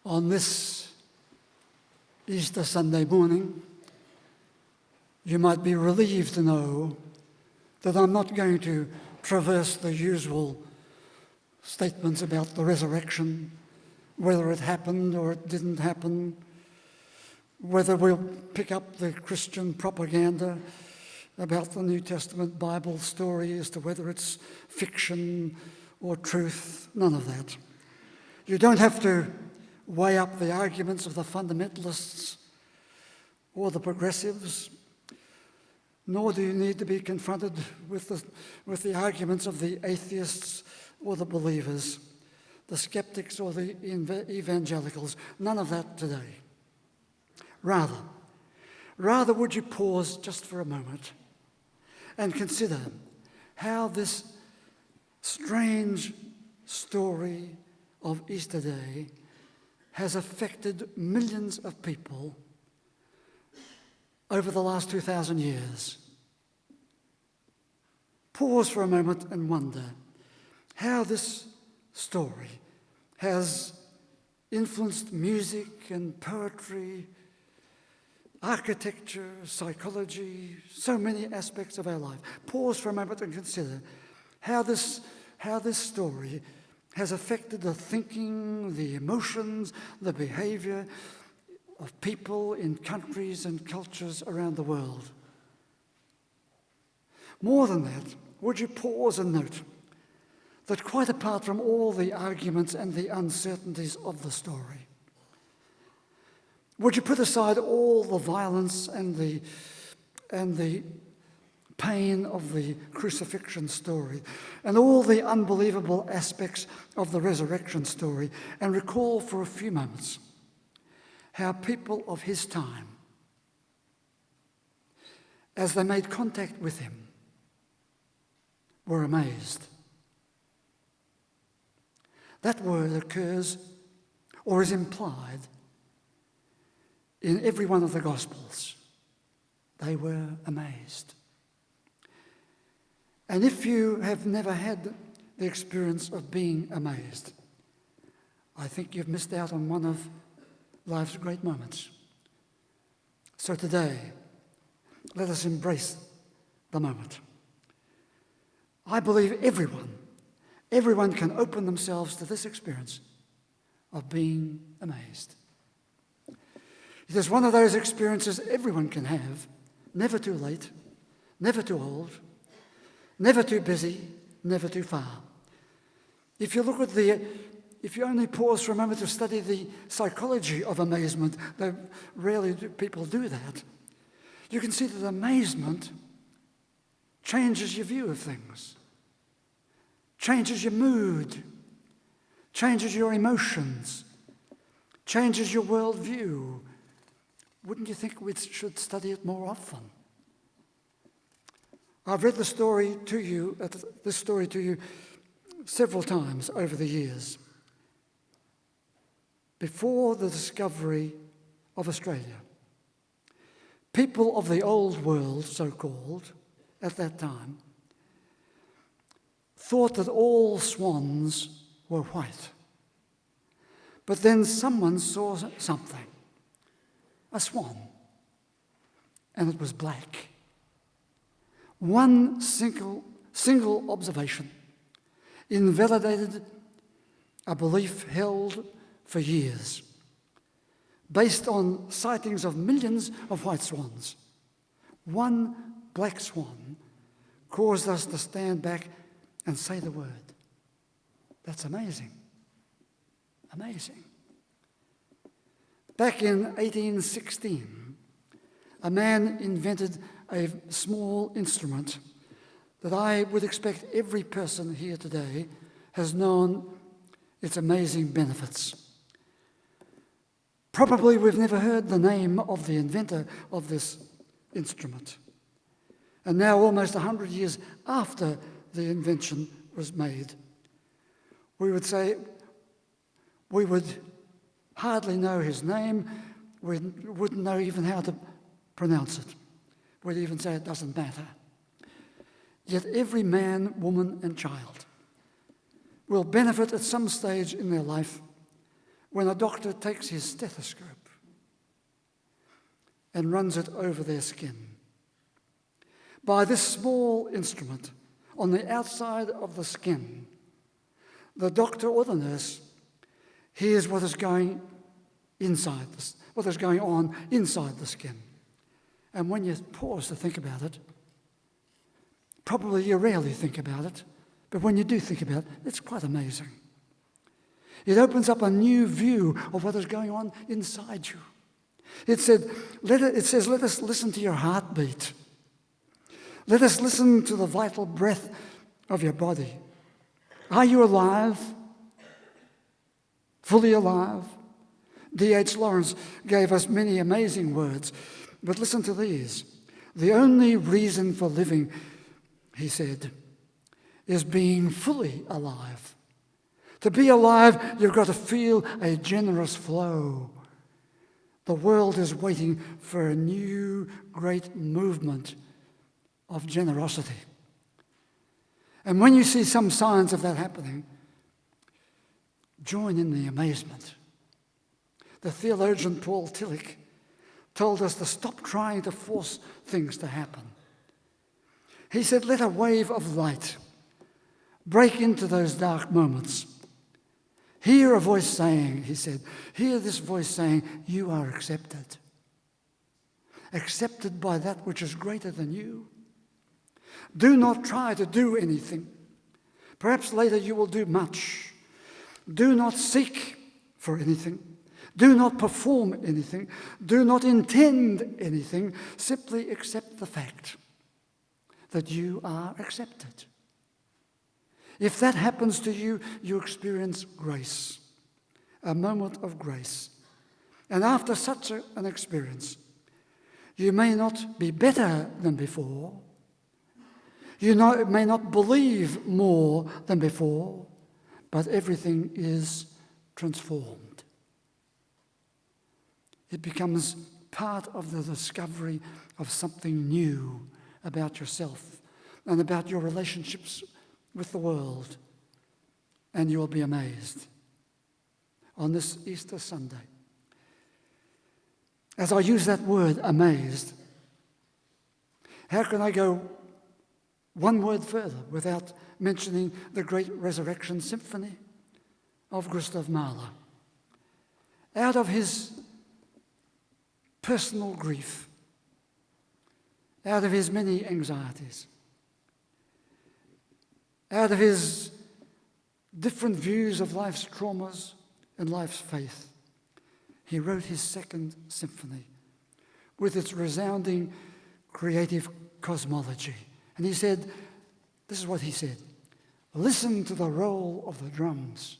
On this Easter Sunday morning, you might be relieved to know that I'm not going to traverse the usual statements about the resurrection, whether it happened or it didn't happen, whether we'll pick up the Christian propaganda about the New Testament Bible story as to whether it's fiction or truth, none of that. You don't have to weigh up the arguments of the fundamentalists or the progressives, nor do you need to be confronted with the arguments of the atheists or the believers, the skeptics or the evangelicals. None of that today. Rather would you pause just for a moment and consider how this strange story of Easter Day has affected millions of people over the last 2,000 years. Pause for a moment and wonder how this story has influenced music and poetry, architecture, psychology, so many aspects of our life. Pause for a moment and consider how this story has affected the thinking, the emotions, the behavior of people in countries and cultures around the world. More than that, would you pause and note that quite apart from all the arguments and the uncertainties of the story, would you put aside all the violence and the pain of the crucifixion story and all the unbelievable aspects of the resurrection story and recall for a few moments how people of his time, as they made contact with him, were amazed? That word occurs or is implied in every one of the Gospels. They were amazed. And if you have never had the experience of being amazed, I think you've missed out on one of life's great moments. So today, let us embrace the moment. I believe everyone can open themselves to this experience of being amazed. It is one of those experiences everyone can have, never too late, never too old, never too busy, never too far. If you only pause for a moment to study the psychology of amazement, though rarely do people do that, you can see that amazement changes your view of things, changes your mood, changes your emotions, changes your worldview. Wouldn't you think we should study it more often? I've read this story to you several times over the years. Before the discovery of Australia, people of the old world, so-called, at that time, thought that all swans were white. But then someone saw something, a swan, and it was black. One single observation invalidated a belief held for years, based on sightings of millions of white swans. One black swan caused us to stand back and say the word. That's amazing. Amazing. Back in 1816, a man invented a small instrument that I would expect every person here today has known its amazing benefits. Probably we've never heard the name of the inventor of this instrument. And now, almost 100 years after the invention was made, we would hardly know his name. We wouldn't know even how to pronounce it. We'd even say it doesn't matter. Yet every man, woman, and child will benefit at some stage in their life when a doctor takes his stethoscope and runs it over their skin. By this small instrument on the outside of the skin, the doctor or the nurse hears what is going on inside the skin. And when you pause to think about it, probably you rarely think about it, but when you do think about it, it's quite amazing. It opens up a new view of what is going on inside you. It says, let us listen to your heartbeat. Let us listen to the vital breath of your body. Are you alive? Fully alive? D.H. Lawrence gave us many amazing words, but listen to these. The only reason for living, he said, is being fully alive. To be alive, you've got to feel a generous flow. The world is waiting for a new great movement of generosity. And when you see some signs of that happening, join in the amazement. The theologian Paul Tillich told us to stop trying to force things to happen. He said, let a wave of light break into those dark moments. Hear a voice saying, he said, hear this voice saying, you are accepted. Accepted by that which is greater than you. Do not try to do anything. Perhaps later you will do much. Do not seek for anything. Do not perform anything. Do not intend anything. Simply accept the fact that you are accepted. If that happens to you, you experience grace, a moment of grace. And after such an experience, you may not be better than before. You may not believe more than before, but everything is transformed. It becomes part of the discovery of something new about yourself and about your relationships with the world, and you will be amazed on this Easter Sunday. As I use that word, amazed, how can I go one word further without mentioning the great Resurrection Symphony of Gustav Mahler? Out of his personal grief, out of his many anxieties, out of his different views of life's traumas and life's faith, he wrote his second symphony with its resounding creative cosmology. And he said, this is what he said, listen to the roll of the drums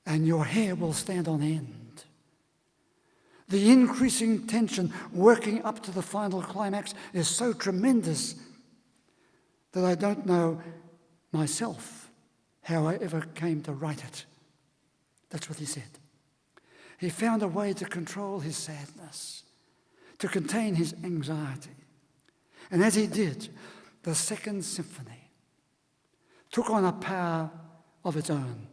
and your hair will stand on end. The increasing tension working up to the final climax is so tremendous that I don't know myself how I ever came to write it. That's what he said. He found a way to control his sadness, to contain his anxiety. And as he did, the second symphony took on a power of its own.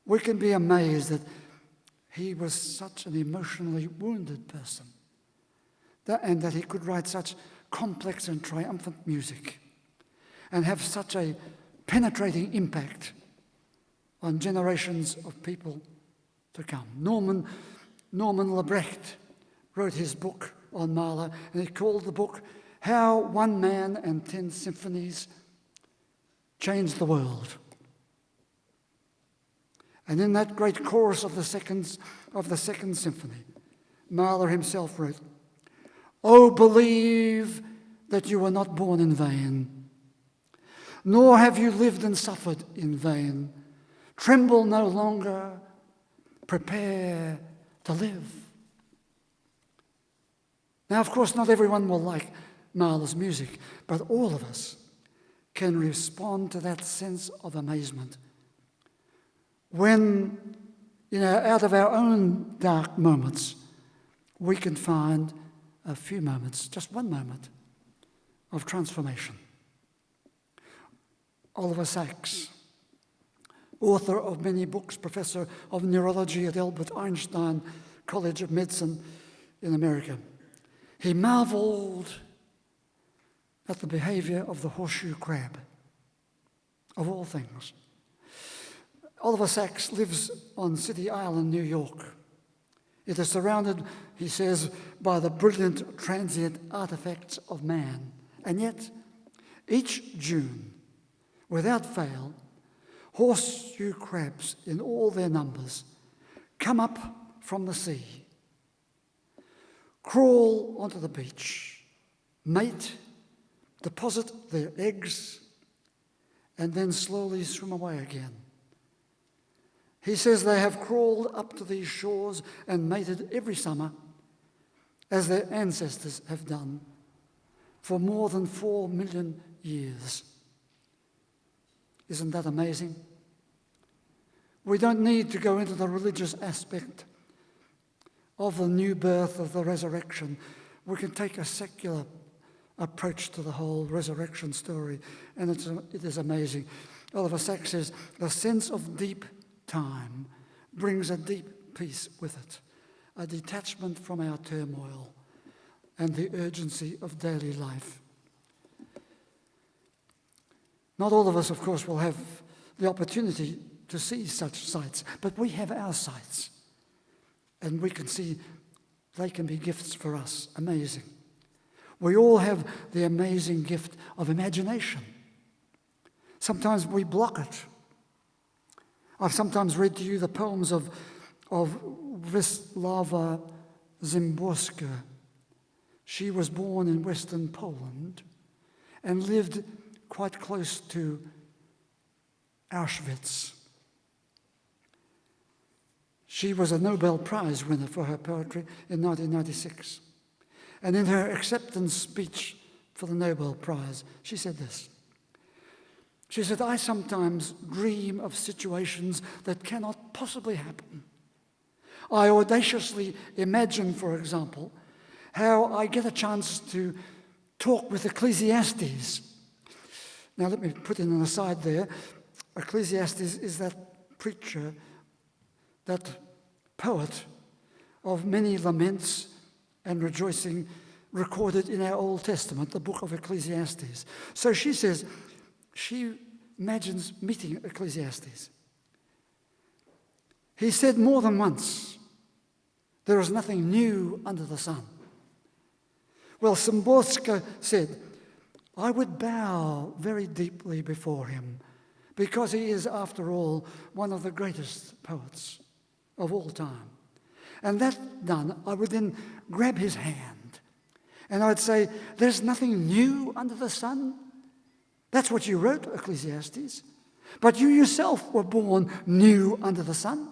We can be amazed that he was such an emotionally wounded person, and that he could write such complex and triumphant music and have such a penetrating impact on generations of people to come. Norman Lebrecht wrote his book on Mahler, and he called the book How 1 Man and 10 Symphonies Changed the World. And in that great chorus of the second symphony, Mahler himself wrote, "Oh, believe that you were not born in vain, nor have you lived and suffered in vain. Tremble no longer, prepare to live." Now, of course, not everyone will like Mahler's music, but all of us can respond to that sense of amazement when, out of our own dark moments, we can find a few moments, just one moment, of transformation. Oliver Sacks author of many books, professor of neurology at Albert Einstein College of Medicine in America. He marveled at the behavior of the horseshoe crab, of all things. Oliver Sacks lives on City Island, New York. It is surrounded, he says, by the brilliant transient artifacts of man. And yet, each June, without fail, horseshoe crabs in all their numbers come up from the sea, crawl onto the beach, mate, deposit their eggs, and then slowly swim away again. He says they have crawled up to these shores and mated every summer, as their ancestors have done, for more than 4 million years. Isn't that amazing? We don't need to go into the religious aspect of the new birth, of the resurrection. We can take a secular approach to the whole resurrection story, and it is amazing. Oliver Sacks says, the sense of deep time brings a deep peace with it, a detachment from our turmoil and the urgency of daily life. Not all of us, of course, will have the opportunity to see such sights, but we have our sights, and we can see they can be gifts for us. Amazing. We all have the amazing gift of imagination. Sometimes we block it. I've sometimes read to you the poems of Wisława Szymborska. She was born in Western Poland and lived quite close to Auschwitz. She was a Nobel Prize winner for her poetry in 1996. And in her acceptance speech for the Nobel Prize, she said this. She said, I sometimes dream of situations that cannot possibly happen. I audaciously imagine, for example, how I get a chance to talk with Ecclesiastes. Now let me put in an aside there. Ecclesiastes is that preacher, that poet of many laments and rejoicing recorded in our Old Testament, the book of Ecclesiastes. So she says, she imagines meeting Ecclesiastes. He said more than once, there is nothing new under the sun. Well, Szymborska said, I would bow very deeply before him because he is, after all, one of the greatest poets of all time. And that done, I would then grab his hand and I'd say, there's nothing new under the sun. That's what you wrote, Ecclesiastes. But you yourself were born new under the sun.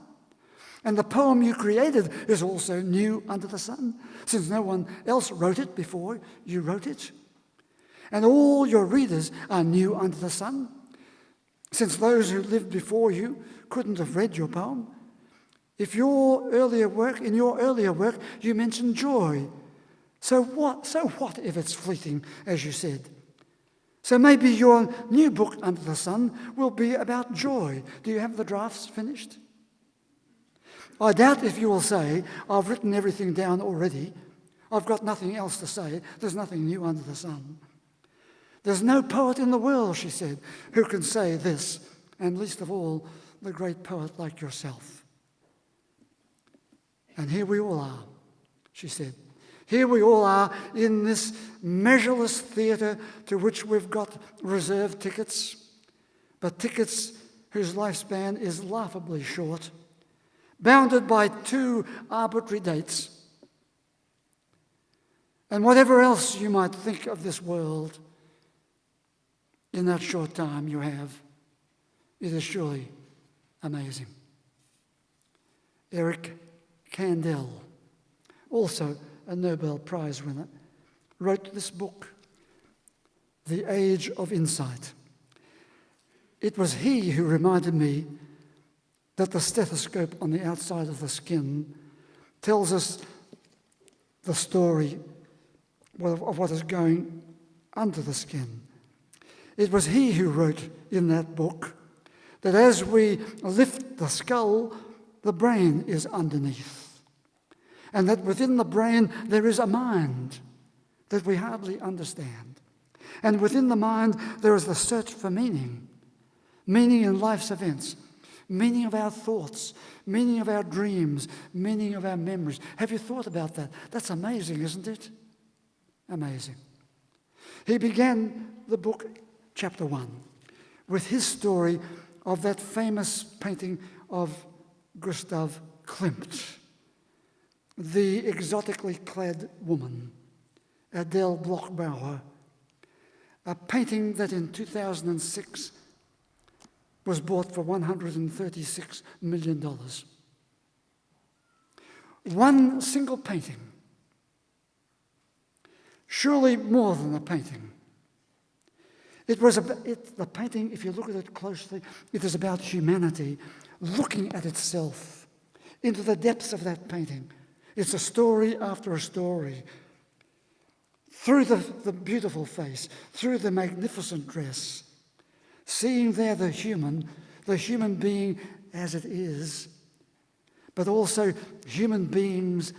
And the poem you created is also new under the sun, since no one else wrote it before you wrote it. And all your readers are new under the sun, since those who lived before you couldn't have read your poem. In your earlier work, you mentioned joy. So what if it's fleeting, as you said? So maybe your new book, Under the Sun, will be about joy. Do you have the drafts finished? I doubt if you will say, I've written everything down already. I've got nothing else to say. There's nothing new under the sun. There's no poet in the world, she said, who can say this, and least of all, the great poet like yourself. And here we all are, she said. Here we all are in this measureless theatre to which we've got reserved tickets, but tickets whose lifespan is laughably short, bounded by 2 arbitrary dates. And whatever else you might think of this world in that short time you have, it is surely amazing. Eric Kandel, also a Nobel Prize winner, wrote this book, The Age of Insight. It was he who reminded me that the stethoscope on the outside of the skin tells us the story of what is going under the skin. It was he who wrote in that book That as we lift the skull, the brain is underneath. And that within the brain there is a mind that we hardly understand. And within the mind there is the search for meaning. Meaning in life's events. Meaning of our thoughts. Meaning of our dreams. Meaning of our memories. Have you thought about that? That's amazing, isn't it? Amazing. He began the book, chapter 1, with his story of that famous painting of Gustav Klimt, the exotically clad woman, Adele Bloch-Bauer, a painting that in 2006 was bought for $136 million. One single painting, surely more than a painting. The painting, if you look at it closely, it is about humanity looking at itself into the depths of that painting. It's a story after a story. Through the beautiful face, through the magnificent dress, seeing there the human being as it is, but also human beings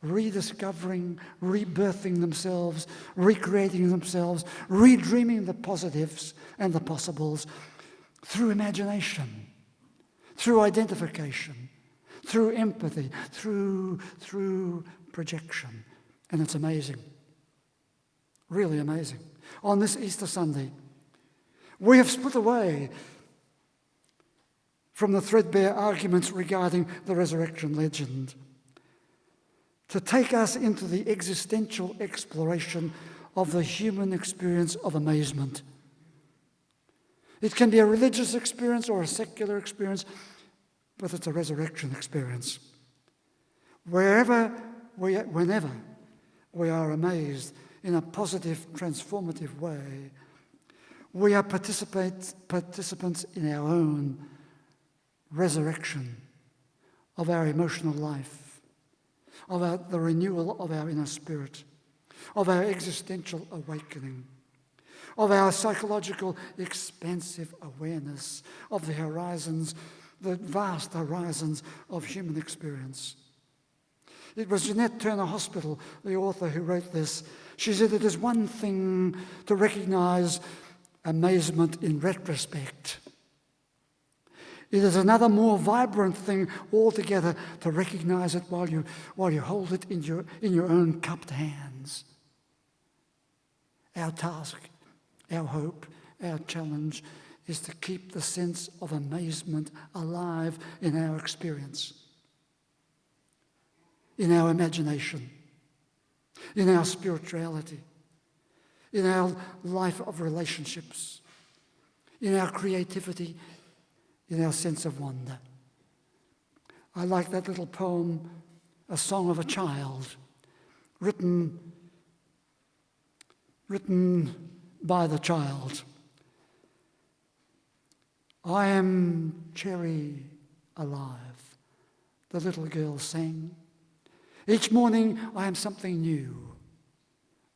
rediscovering, rebirthing themselves, recreating themselves, redreaming the positives and the possibles through imagination, through identification, through empathy, through projection. And it's amazing, really amazing. On this Easter Sunday, we have split away from the threadbare arguments regarding the resurrection legend to take us into the existential exploration of the human experience of amazement. It can be a religious experience or a secular experience, but it's a resurrection experience. Whenever we are amazed in a positive, transformative way, we are participants in our own resurrection of our emotional life, of the renewal of our inner spirit, of our existential awakening, of our psychological expansive awareness of the horizons, the vast horizons of human experience. It was Jeanette Turner Hospital, the author who wrote this. She said it is one thing to recognize amazement in retrospect. It is another more vibrant thing altogether to recognize it while you hold it in your own cupped hands. Our task, our hope, our challenge is to keep the sense of amazement alive in our experience, in our imagination, in our spirituality, in our life of relationships, in our creativity, in our sense of wonder. I like that little poem, A Song of a Child, written by the child. I am cherry alive, the little girl sang. Each morning I am something new.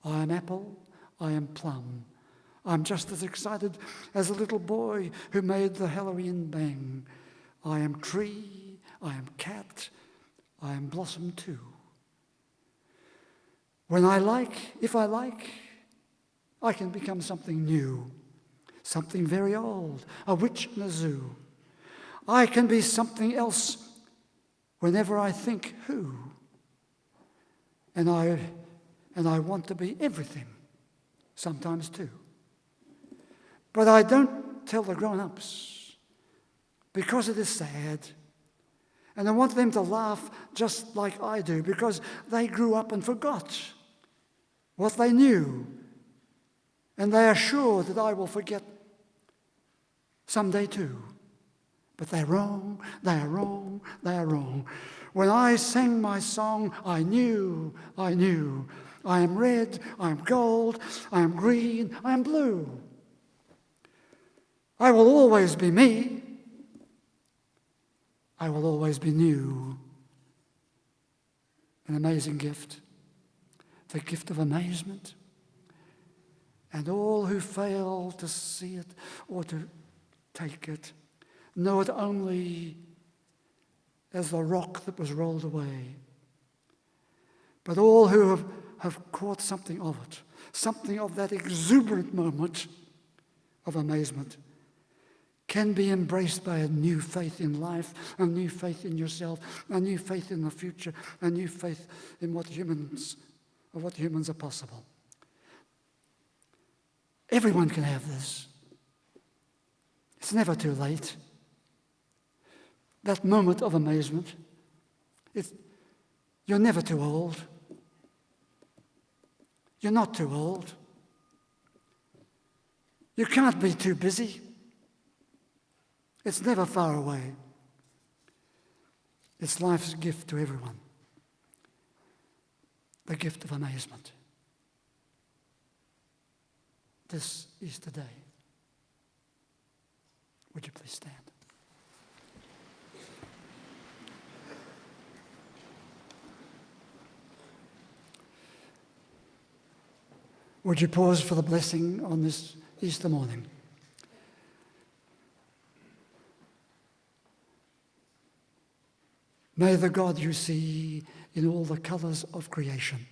I am apple, I am plum. I'm just as excited as a little boy who made the Halloween bang. I am tree, I am cat, I am blossom too. If I like, I can become something new, something very old, a witch in a zoo. I can be something else whenever I think who. And I want to be everything, sometimes too. But I don't tell the grown-ups because it is sad. And I want them to laugh just like I do because they grew up and forgot what they knew. And they are sure that I will forget someday too. But they're wrong, they are wrong, they are wrong. When I sang my song, I knew. I am red, I am gold, I am green, I am blue. I will always be me. I will always be new. An amazing gift. The gift of amazement. And all who fail to see it or to take it, know it only as the rock that was rolled away. But all who have caught something of it, something of that exuberant moment of amazement, can be embraced by a new faith in life, a new faith in yourself, a new faith in the future, a new faith in what humans are possible. Everyone can have this. It's never too late. That moment of amazement, you're never too old. You're not too old. You can't be too busy. It's never far away. It's life's gift to everyone. The gift of amazement. This is today. Would you please stand? Would you pause for the blessing on this Easter morning? May the God you see in all the colours of creation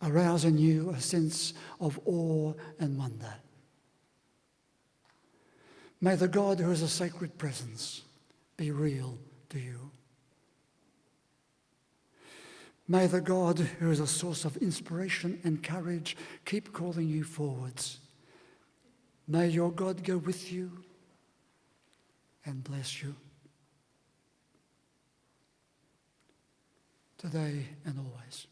arouse in you a sense of awe and wonder. May the God who is a sacred presence be real to you. May the God who is a source of inspiration and courage keep calling you forwards. May your God go with you and bless you today and always.